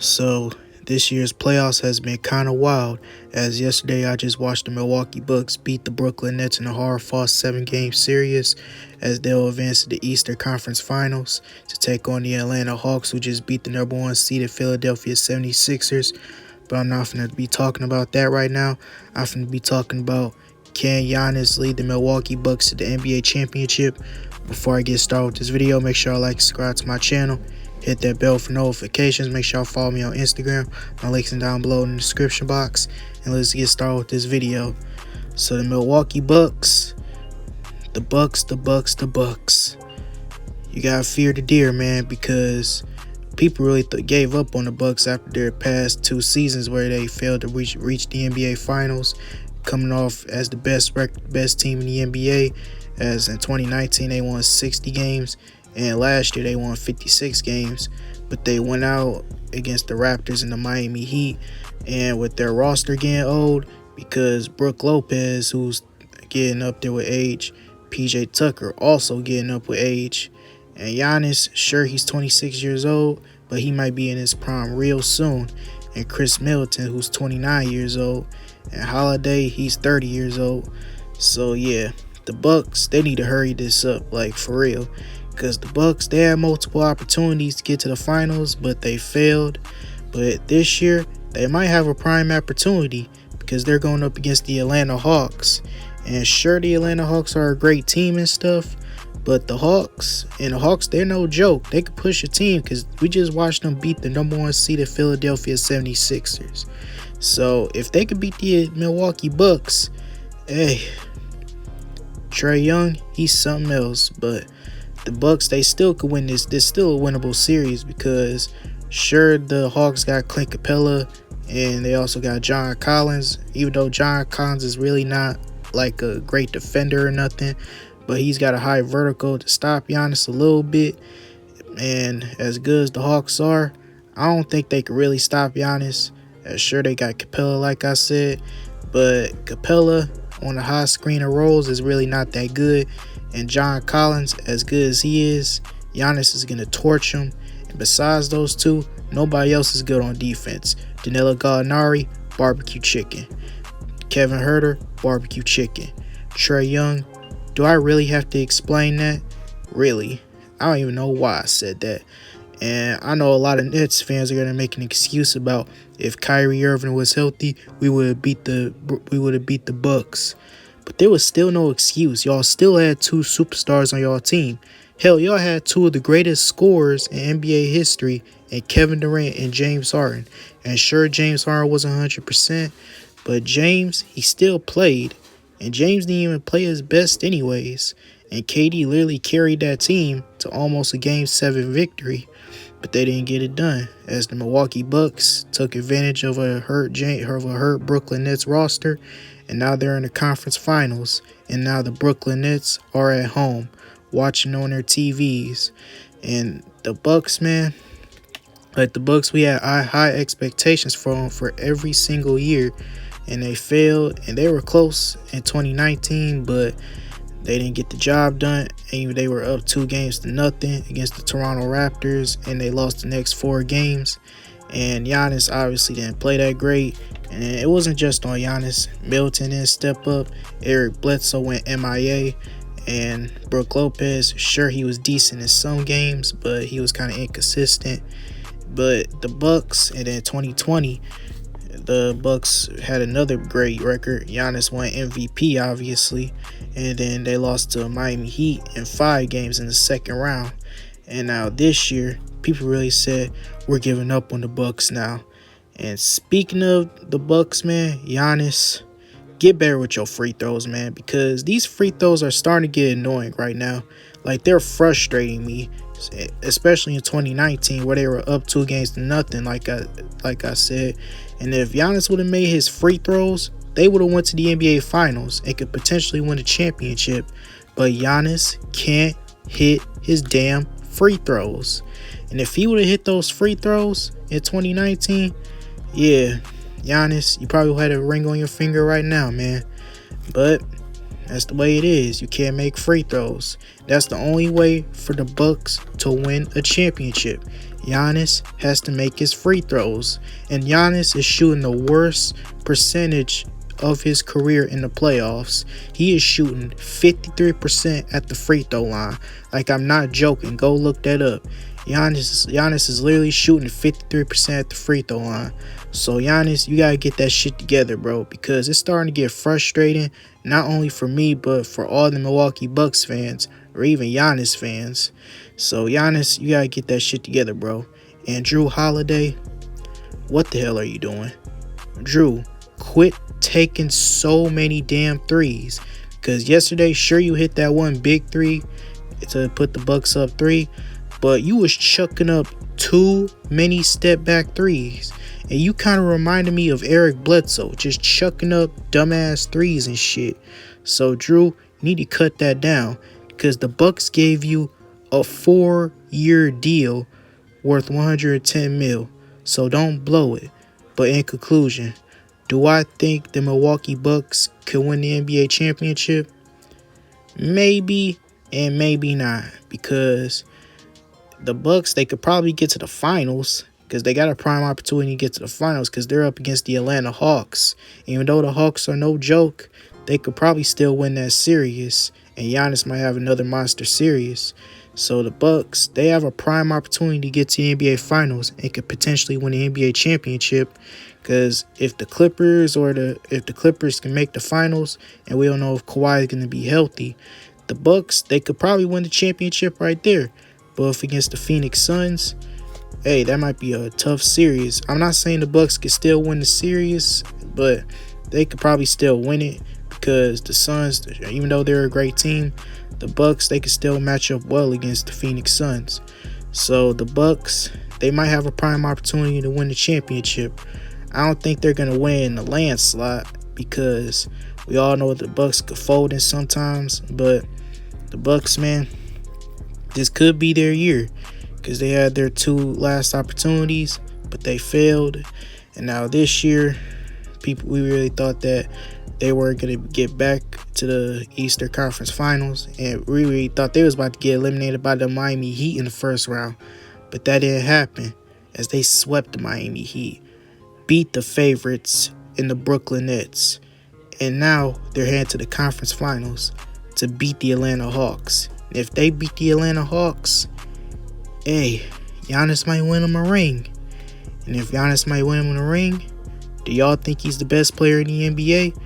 So this year's playoffs has been kind of wild, as yesterday I just watched the Milwaukee Bucks beat the Brooklyn Nets in a hard-fought 7-game series as they'll advance to the Eastern Conference Finals to take on the Atlanta Hawks, who just beat the number 1 seeded Philadelphia 76ers. But I'm not going to be talking about that right now. I'm going to be talking about, can Giannis lead the Milwaukee Bucks to the NBA championship? Before I get started with this video, make sure I like and subscribe to my channel. Hit that bell for notifications. Make sure y'all follow me on Instagram. My links are down below in the description box. And let's get started with this video. So the Milwaukee Bucks. The Bucks. You gotta fear the deer, man, because people really gave up on the Bucks after their past 2 seasons where they failed to reach the NBA Finals, coming off as the best team in the NBA. As in 2019 they won 60 games, and last year they won 56 games. But they went out against the Raptors and the Miami Heat, and with their roster getting old, because Brook Lopez, who's getting up there with age, PJ Tucker also getting up with age, and Giannis, sure, he's 26 years old, but he might be in his prime real soon. And Chris Middleton, who's 29 years old, and Holiday, he's 30 years old. So yeah, the Bucks, they need to hurry this up, like for real, because the Bucks, they had multiple opportunities to get to the finals, but they failed. But this year, they might have a prime opportunity because they're going up against the Atlanta Hawks. And sure, the Atlanta Hawks are a great team and stuff, but the Hawks, they're no joke. They could push a team because we just watched them beat the number 1 seeded Philadelphia 76ers. So if they could beat the Milwaukee Bucks, hey, Trae Young, he's something else. But the Bucks, they still could win this. This still a winnable series because sure, the Hawks got Clint Capella and they also got John Collins, even though John Collins is really not like a great defender or nothing, but he's got a high vertical to stop Giannis a little bit. And as good as the Hawks are, I don't think they could really stop Giannis. Sure, they got Capella, like I said, but Capella on the high screener roles is really not that good. And John Collins, as good as he is, Giannis is going to torch him. And besides those two, nobody else is good on defense. Danilo Gallinari, barbecue chicken. Kevin Huerter, barbecue chicken. Trae Young, do I really have to explain that? Really? I don't even know why I said that. And I know a lot of Nets fans are going to make an excuse about if Kyrie Irving was healthy, we would have beat the Bucks. But there was still no excuse. Y'all still had 2 superstars on y'all team. Hell, y'all had 2 of the greatest scorers in NBA history, and Kevin Durant and James Harden. And sure, James Harden wasn't 100%, but James, he still played. And James didn't even play his best anyways. And KD literally carried that team to almost a Game 7 victory. But they didn't get it done, as the Milwaukee Bucks took advantage of a hurt Brooklyn Nets roster, and now they're in the conference finals. And now the Brooklyn Nets are at home, watching on their TVs. And the Bucks, man, like the Bucks, we had high expectations for them for every single year, and they failed. And they were close in 2019, but they didn't get the job done. And they were up 2-0 against the Toronto Raptors, and they lost the next 4 games. And Giannis obviously didn't play that great. And it wasn't just on Giannis. Middleton didn't step up. Eric Bledsoe went MIA. And Brook Lopez, sure, he was decent in some games, but he was kind of inconsistent. But the Bucks, and then 2020, the Bucks had another great record. Giannis won MVP, obviously. And then they lost to Miami Heat in 5 games in the second round. And now this year, people really said, we're giving up on the Bucks now. And speaking of the Bucks, man, Giannis, get better with your free throws, man, because these free throws are starting to get annoying right now. Like, they're frustrating me, especially in 2019 where they were up 2-0, like I said. And if Giannis would have made his free throws, they would have went to the NBA Finals and could potentially win a championship. But Giannis can't hit his damn free throws. And if he would have hit those free throws in 2019, yeah, Giannis, you probably had a ring on your finger right now, man. But that's the way it is. You can't make free throws. That's the only way for the Bucks to win a championship. Giannis has to make his free throws. And Giannis is shooting the worst percentage of his career in the playoffs. He is shooting 53% at the free throw line. Like, I'm not joking. Go look that up. Giannis is literally shooting 53% at the free throw line. So Giannis, you gotta get that shit together, bro, because it's starting to get frustrating, not only for me, but for all the Milwaukee Bucks fans or even Giannis fans. So Giannis, you gotta get that shit together, bro. And Drew Holiday, what the hell are you doing? Drew, quit taking so many damn threes. Because yesterday, sure, you hit that one big three to put the Bucks up 3, but you was chucking up too many step back threes. And you kind of reminded me of Eric Bledsoe, just chucking up dumbass threes and shit. So Drew, you need to cut that down, because the Bucks gave you a 4-year deal worth $110 million. So don't blow it. But in conclusion, do I think the Milwaukee Bucks could win the NBA championship? Maybe and maybe not, because the Bucks, they could probably get to the finals, because they got a prime opportunity to get to the finals, because they're up against the Atlanta Hawks. Even though the Hawks are no joke, they could probably still win that series, and Giannis might have another monster series. So the Bucks, they have a prime opportunity to get to the NBA Finals and could potentially win the NBA championship. Because if the Clippers can make the finals, and we don't know if Kawhi is going to be healthy, the Bucks, they could probably win the championship right there. But if against the Phoenix Suns, hey, that might be a tough series. I'm not saying the Bucks could still win the series, but they could probably still win it, because the Suns, even though they're a great team, the Bucks, they could still match up well against the Phoenix Suns. So the Bucks, they might have a prime opportunity to win the championship. I don't think they're going to win the landslide, because we all know the Bucks could fold in sometimes. But the Bucks, man, this could be their year, because they had their 2 last opportunities, but they failed. And now this year, we really thought that they were going to get back to the Eastern Conference Finals, and we really thought they was about to get eliminated by the Miami Heat in the first round. But that didn't happen, as they swept the Miami Heat, beat the favorites in the Brooklyn Nets, and now they're heading to the conference finals to beat the Atlanta Hawks. And if they beat the Atlanta Hawks, hey, Giannis might win them a ring. And if Giannis might win him a ring, do y'all think he's the best player in the NBA?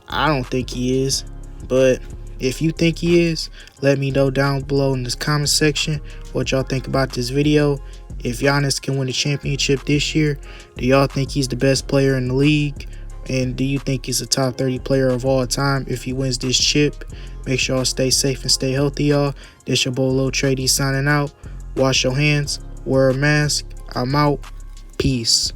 I don't think he is. But if you think he is, let me know down below in this comment section what y'all think about this video. If Giannis can win a championship this year, do y'all think he's the best player in the league? And do you think he's a top 30 player of all time if he wins this chip? Make sure y'all stay safe and stay healthy, y'all. This your boy Lil Trady signing out. Wash your hands, wear a mask. I'm out. Peace.